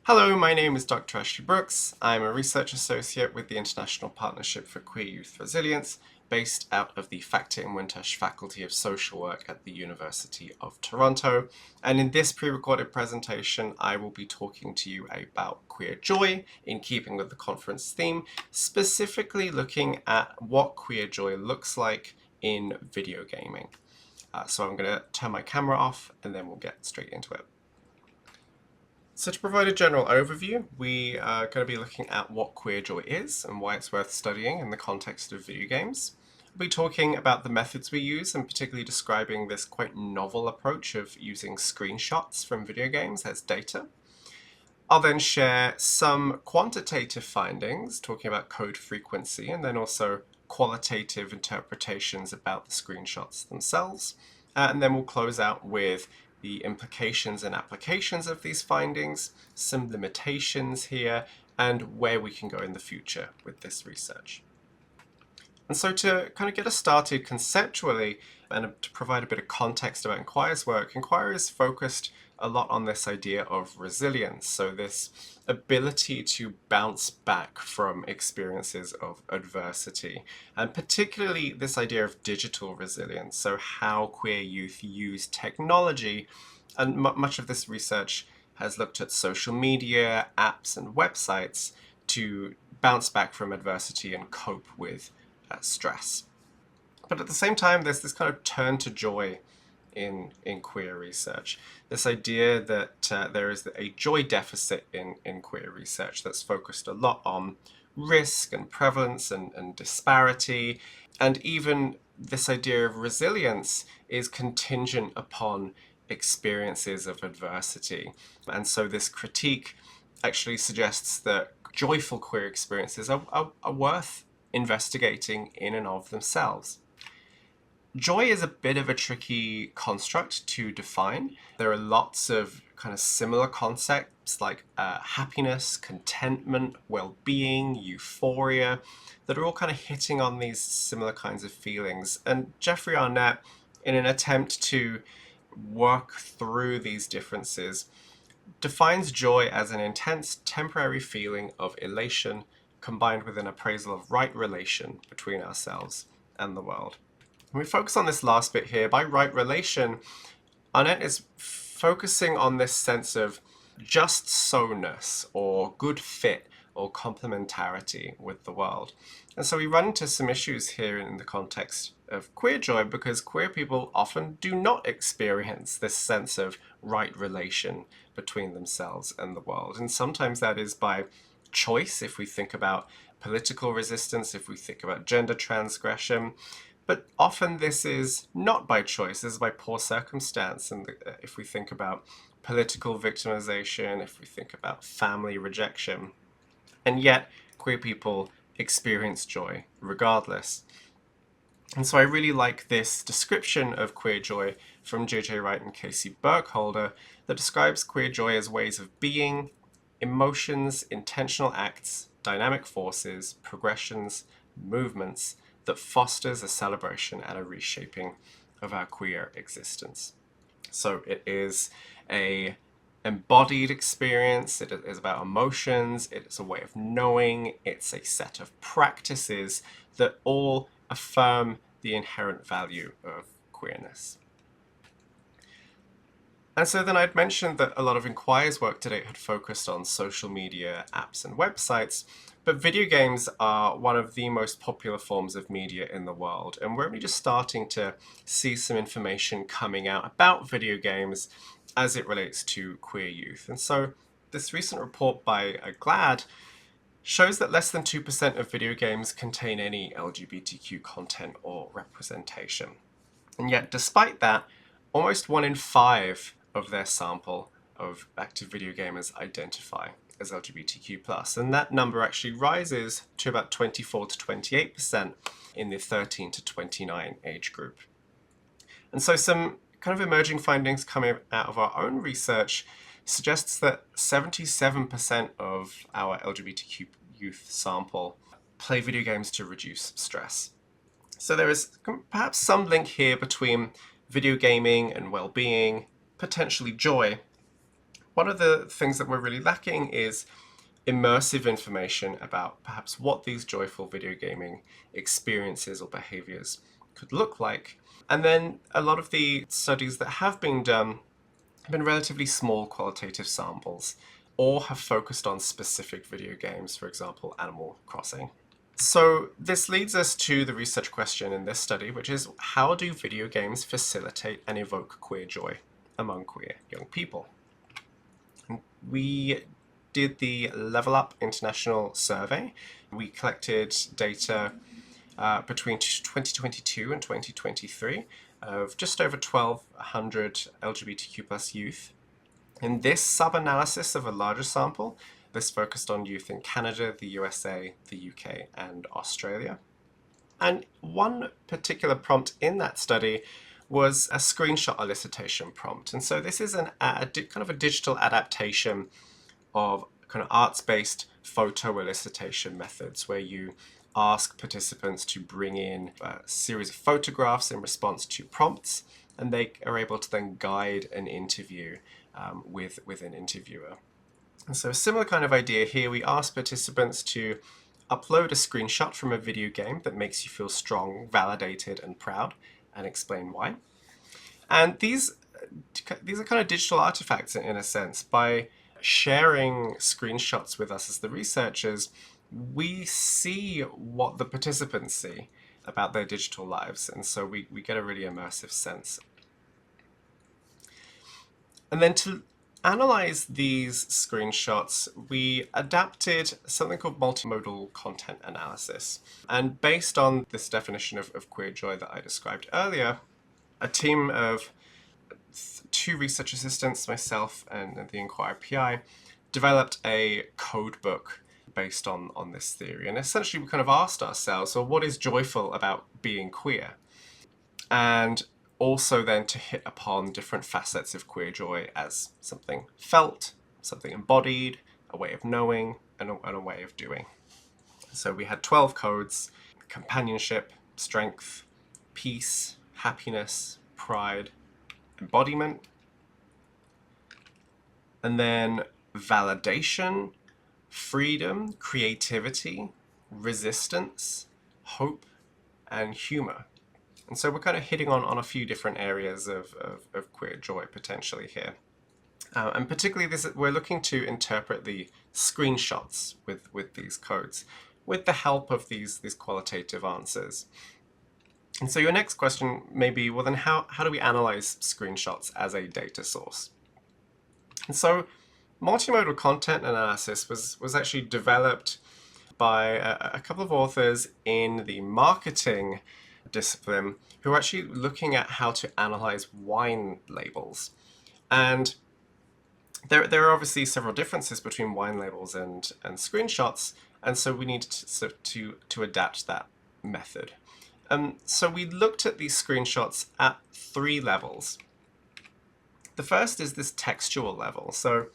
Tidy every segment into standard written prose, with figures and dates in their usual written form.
Hello, my name is Dr. Ashley Brooks. I'm a research associate with the International Partnership for Queer Youth Resilience, based out of the Factor-Inwentash Faculty of Social Work at the University of Toronto. And in this pre-recorded presentation, I will be talking to you about queer joy in keeping with the conference theme, specifically looking at what queer joy looks like in video gaming. So I'm going to turn my camera off and then we'll get straight into it. So to provide a general overview, we are going to be looking at what queer joy is and why it's worth studying in the context of video games. We'll be talking about the methods we use and particularly describing this quite novel approach of using screenshots from video games as data. I'll then share some quantitative findings, talking about code frequency, and then also qualitative interpretations about the screenshots themselves. And then we'll close out with the implications and applications of these findings, some limitations here, and where we can go in the future with this research. And so to kind of get us started conceptually and to provide a bit of context about INQYR's work, INQYR is focused a lot on this idea of resilience. So this ability to bounce back from experiences of adversity, and particularly this idea of digital resilience. So how queer youth use technology, and much of this research has looked at social media, apps, and websites to bounce back from adversity and cope with stress. But at the same time, there's this kind of turn to joy in queer research. This idea that there is a joy deficit in queer research that's focused a lot on risk and prevalence and disparity, and even this idea of resilience is contingent upon experiences of adversity. And so this critique actually suggests that joyful queer experiences are worth investigating in and of themselves. Joy is a bit of a tricky construct to define. There are lots of kind of similar concepts like happiness, contentment, well-being, euphoria, that are all kind of hitting on these similar kinds of feelings. And Jeffrey Arnett, in an attempt to work through these differences, defines joy as an intense temporary feeling of elation combined with an appraisal of right relation between ourselves and the world. When we focus on this last bit here, by right relation, Arnett is focusing on this sense of just so-ness or good fit or complementarity with the world. And so we run into some issues here in the context of queer joy because queer people often do not experience this sense of right relation between themselves and the world. And sometimes that is by choice, if we think about political resistance, if we think about gender transgression. But often this is not by choice, this is by poor circumstance. And if we think about political victimization, if we think about family rejection, and yet queer people experience joy regardless. And so I really like this description of queer joy from J.J. Wright and Casey Burkholder that describes queer joy as ways of being, emotions, intentional acts, dynamic forces, progressions, movements, that fosters a celebration and a reshaping of our queer existence. So it is an embodied experience, it is about emotions, it is a way of knowing, it's a set of practices that all affirm the inherent value of queerness. And so then I'd mentioned that a lot of INQYR's work to date had focused on social media, apps, and websites, but video games are one of the most popular forms of media in the world, and we're only just starting to see some information coming out about video games as it relates to queer youth. And so this recent report by GLAAD shows that less than 2% of video games contain any LGBTQ content or representation. And yet, despite that, almost 1 in 5 of their sample of active video gamers identify as LGBTQ+, and that number actually rises to about 24 to 28% in the 13 to 29 age group. And so some kind of emerging findings coming out of our own research suggests that 77% of our LGBTQ youth sample play video games to reduce stress. So there is perhaps some link here between video gaming and well-being, potentially joy. one of the things that we're really lacking is immersive information about perhaps what these joyful video gaming experiences or behaviors could look like. And then a lot of the studies that have been done have been relatively small qualitative samples or have focused on specific video games, for example, Animal Crossing. So this leads us to the research question in this study, which is how do video games facilitate and evoke queer joy among queer young people? We did the Level Up International Survey. We collected data between 2022 and 2023 of just over 1,200 LGBTQ plus youth. In this sub-analysis of a larger sample, this focused on youth in Canada, the USA, the UK, and Australia. And one particular prompt in that study was a screenshot elicitation prompt. And so this is kind of a digital adaptation of kind of arts-based photo elicitation methods where you ask participants to bring in a series of photographs in response to prompts, and they are able to then guide an interview with an interviewer. And so a similar kind of idea here, we ask participants to upload a screenshot from a video game that makes you feel strong, validated, and proud, and explain why. And these are kind of digital artifacts in a sense. By sharing screenshots with us as the researchers, we see what the participants see about their digital lives, and so we get a really immersive sense. And then to analyze these screenshots, we adapted something called multimodal content analysis. And based on this definition of queer joy that I described earlier, a team of 2 research assistants, myself and the INQYR PI, developed a code book based on this theory. And essentially we kind of asked ourselves, well, what is joyful about being queer? And also then to hit upon different facets of queer joy as something felt, something embodied, a way of knowing, and a way of doing. So we had 12 codes: companionship, strength, peace, happiness, pride, embodiment, and then validation, freedom, creativity, resistance, hope, and humor. And so we're kind of hitting on a few different areas of queer joy potentially here. And particularly we're looking to interpret the screenshots with these codes with the help of these qualitative answers. And so your next question may be, well then how do we analyze screenshots as a data source? And so multimodal content analysis was actually developed by a couple of authors in the marketing discipline who are actually looking at how to analyze wine labels. And there are obviously several differences between wine labels and screenshots, and so we need to adapt that method. So we looked at these screenshots at 3 levels. The first is this textual level, so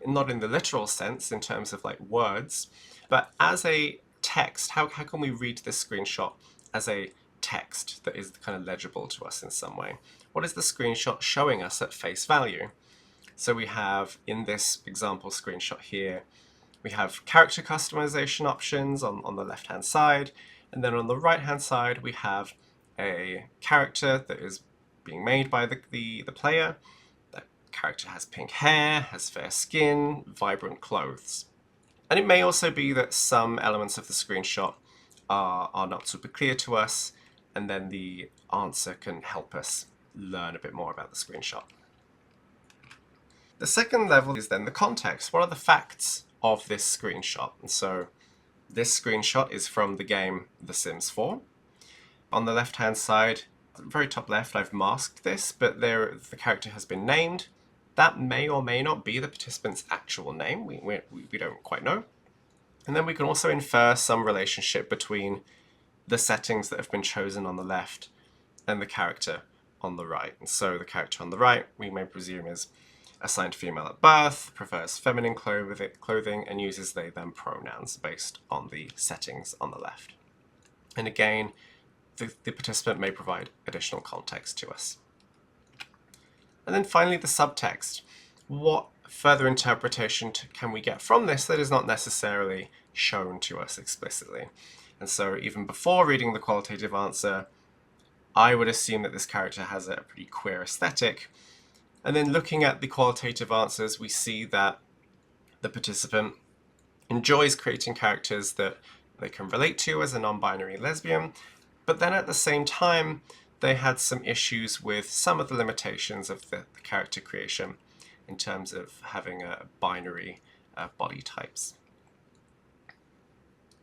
not in the literal sense in terms of like words, but as a text, how can we read this screenshot as a text that is kind of legible to us in some way? What is the screenshot showing us at face value? So we have, in this example screenshot here, we have character customization options on the left-hand side, and then on the right-hand side we have a character that is being made by the player. That character has pink hair, has fair skin, vibrant clothes. And it may also be that some elements of the screenshot are not super clear to us, and then the answer can help us learn a bit more about the screenshot. The second level is then the context. What are the facts of this screenshot? And so this screenshot is from the game The Sims 4. On the left-hand side, very top left, I've masked this, but the character has been named. That may or may not be the participant's actual name. We don't quite know. And then we can also infer some relationship between the settings that have been chosen on the left and the character on the right. And so the character on the right, we may presume, is assigned female at birth, prefers feminine clothing, and uses they, them pronouns based on the settings on the left. And again, the participant may provide additional context to us. And then finally, the subtext. what further interpretation can we get from this that is not necessarily shown to us explicitly? And so even before reading the qualitative answer, I would assume that this character has a pretty queer aesthetic. And then looking at the qualitative answers, we see that the participant enjoys creating characters that they can relate to as a non-binary lesbian, but then at the same time, they had some issues with some of the limitations of the character creation in terms of having a binary body types.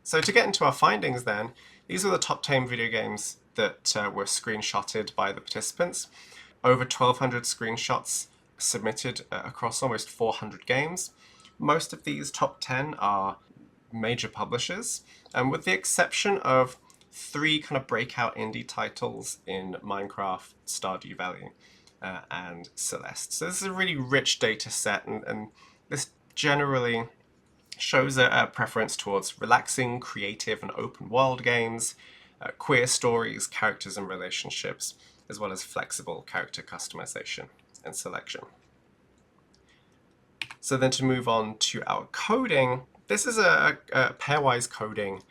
So to get into our findings then, these are the top 10 video games that were screenshotted by the participants. Over 1,200 screenshots submitted across almost 400 games. Most of these top 10 are major publishers, and with the exception of 3 kind of breakout indie titles in Minecraft, Stardew Valley, and Celeste. So this is a really rich data set, and this generally shows a preference towards relaxing, creative, and open world games, queer stories, characters, and relationships, as well as flexible character customization and selection. So then to move on to our coding, this is a pairwise coding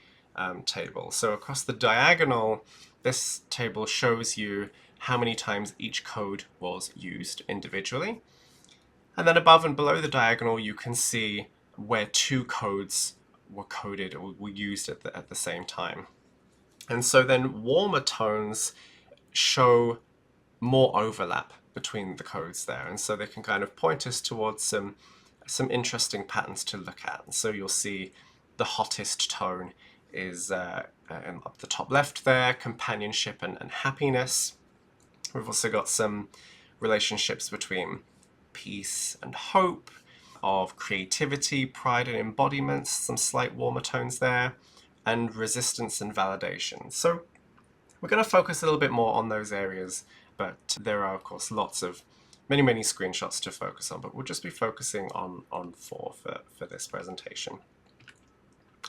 table. So across the diagonal, this table shows you how many times each code was used individually. And then above and below the diagonal, you can see where 2 codes were coded or were used at the same time. And so then warmer tones show more overlap between the codes there. And so they can kind of point us towards some interesting patterns to look at. And so you'll see the hottest tone is up the top left there, companionship and happiness. We've also got some relationships between peace and hope, of creativity, pride and embodiment, some slight warmer tones there, and resistance and validation. So we're going to focus a little bit more on those areas, but there are, of course, lots of many screenshots to focus on, but we'll just be focusing on 4 for this presentation.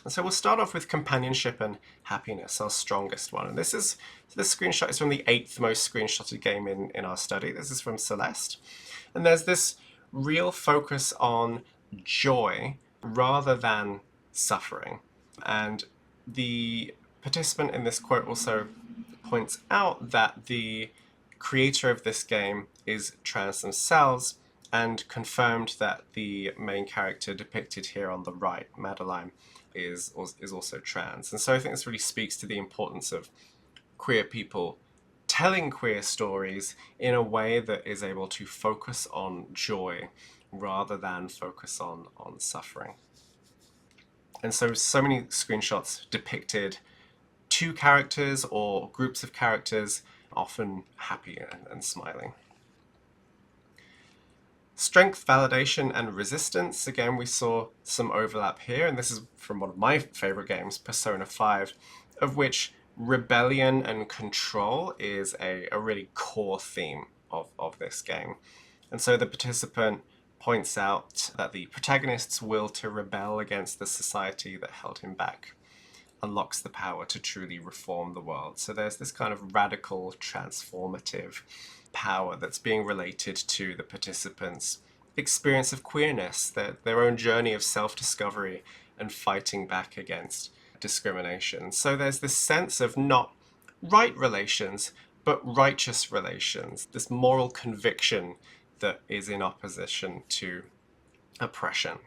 And so we'll start off with companionship and happiness, our strongest one. And this screenshot is from the 8th most screenshotted game in our study. This is from Celeste. And there's this real focus on joy rather than suffering. And the participant in this quote also points out that the creator of this game is trans themselves, and confirmed that the main character depicted here on the right, Madeline, is also trans. And so I think this really speaks to the importance of queer people telling queer stories in a way that is able to focus on joy rather than focus on suffering. And so many screenshots depicted 2 characters or groups of characters, often happy and smiling. Strength, validation, and resistance. Again, we saw some overlap here, and this is from one of my favorite games, Persona 5, of which rebellion and control is a really core theme of this game. And so the participant points out that the protagonist's will to rebel against the society that held him back unlocks the power to truly reform the world. So there's this kind of radical, transformative power that's being related to the participants' experience of queerness, their own journey of self-discovery and fighting back against discrimination. So there's this sense of not right relations, but righteous relations, this moral conviction that is in opposition to oppression.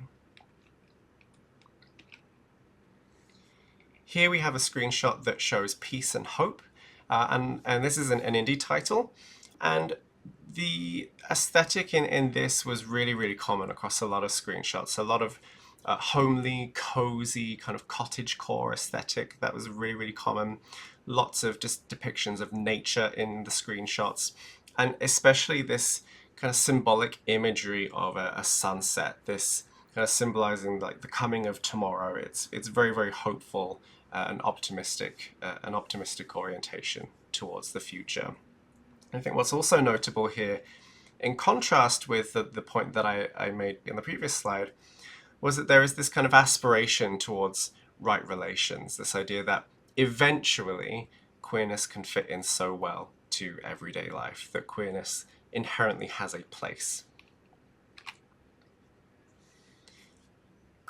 Here we have a screenshot that shows peace and hope, and this is an indie title, and the aesthetic in this was really common across a lot of screenshots. A lot of homely, cozy, kind of cottagecore aesthetic that was really common. Lots of just depictions of nature in the screenshots, and especially this kind of symbolic imagery of a sunset, this kind of symbolizing like the coming of tomorrow. It's very hopeful and optimistic, an optimistic orientation towards the future. I think what's also notable here, in contrast with the point that I made in the previous slide, was that there is this kind of aspiration towards right relations, this idea that eventually queerness can fit in so well to everyday life, that queerness inherently has a place.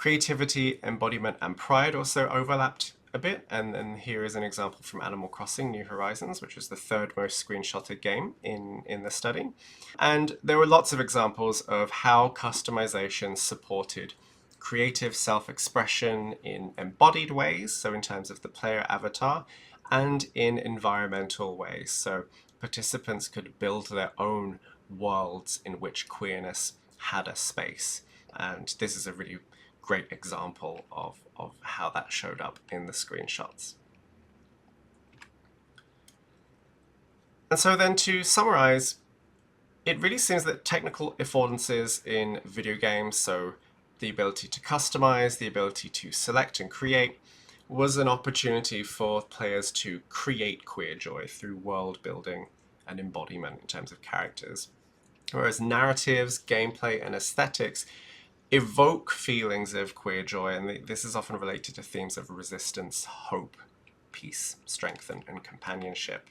Creativity, embodiment, and pride also overlapped a bit, and here is an example from Animal Crossing New Horizons, which was the third most screenshotted game in the study. And there were lots of examples of how customization supported creative self-expression in embodied ways, so in terms of the player avatar, and in environmental ways, so participants could build their own worlds in which queerness had a space. And this is a really great example of how that showed up in the screenshots. And so then to summarize, it really seems that technical affordances in video games, so the ability to customize, the ability to select and create, was an opportunity for players to create queer joy through world building and embodiment in terms of characters. Whereas narratives, gameplay, and aesthetics evoke feelings of queer joy, and this is often related to themes of resistance, hope, peace, strength, and companionship.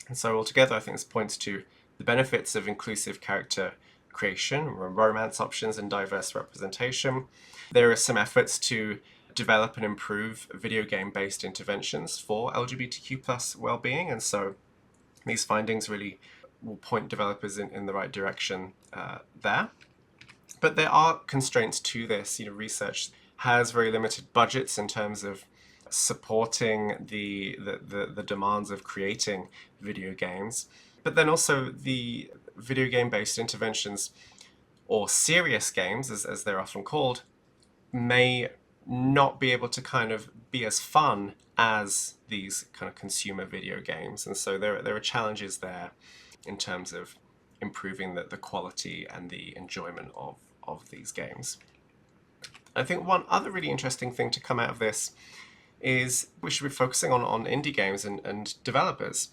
And so altogether, I think this points to the benefits of inclusive character creation, romance options, and diverse representation. There are some efforts to develop and improve video game-based interventions for LGBTQ+ well-being, and so these findings really will point developers in the right direction there. But there are constraints to this. Research has very limited budgets in terms of supporting the demands of creating video games. But then also the video game-based interventions, or serious games, as they're often called, may not be able to kind of be as fun as these kind of consumer video games. And so there are challenges there in terms of improving the quality and the enjoyment of these games. I think one other really interesting thing to come out of this is we should be focusing on indie games and developers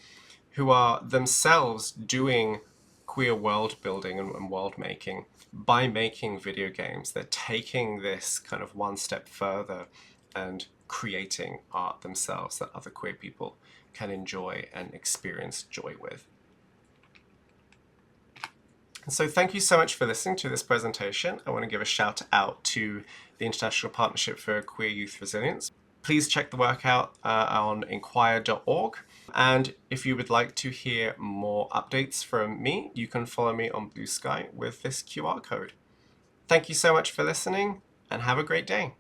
who are themselves doing queer world building and world making by making video games. They're taking this kind of one step further and creating art themselves that other queer people can enjoy and experience joy with. So thank you so much for listening to this presentation. I want to give a shout out to the International Partnership for Queer Youth Resilience. Please check the work out on INQYR.org. And if you would like to hear more updates from me, you can follow me on Blue Sky with this QR code. Thank you so much for listening, and have a great day.